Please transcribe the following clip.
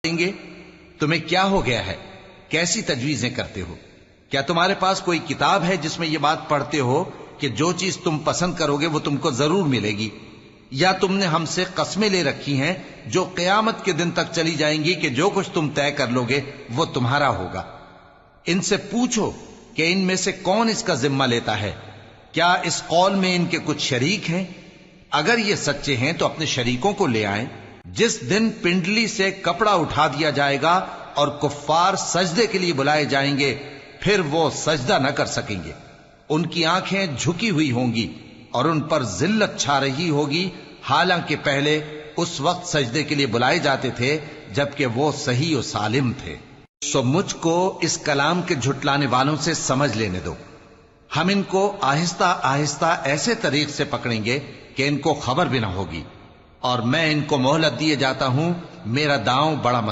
دیں گے تمہیں کیا ہو گیا ہے، کیسی تجویزیں کرتے ہو؟ کیا تمہارے پاس کوئی کتاب ہے جس میں یہ بات پڑھتے ہو کہ جو چیز تم پسند کرو گے وہ تم کو ضرور ملے گی؟ یا تم نے ہم سے قسمیں لے رکھی ہیں جو قیامت کے دن تک چلی جائیں گی کہ جو کچھ تم طے کر لو گے وہ تمہارا ہوگا؟ ان سے پوچھو کہ ان میں سے کون اس کا ذمہ لیتا ہے؟ کیا اس قول میں ان کے کچھ شریک ہیں؟ اگر یہ سچے ہیں تو اپنے شریکوں کو لے آئیں۔ جس دن پنڈلی سے کپڑا اٹھا دیا جائے گا اور کفار سجدے کے لیے بلائے جائیں گے، پھر وہ سجدہ نہ کر سکیں گے۔ ان کی آنکھیں جھکی ہوئی ہوں گی اور ان پر ذلت چھا رہی ہوگی، حالانکہ پہلے اس وقت سجدے کے لیے بلائے جاتے تھے جبکہ وہ صحیح و سالم تھے۔ سو مجھ کو اس کلام کے جھٹلانے والوں سے سمجھ لینے دو۔ ہم ان کو آہستہ آہستہ ایسے طریق سے پکڑیں گے کہ ان کو خبر بھی نہ ہوگی، اور میں ان کو مہلت دیے جاتا ہوں، میرا داؤں بڑا مضبوط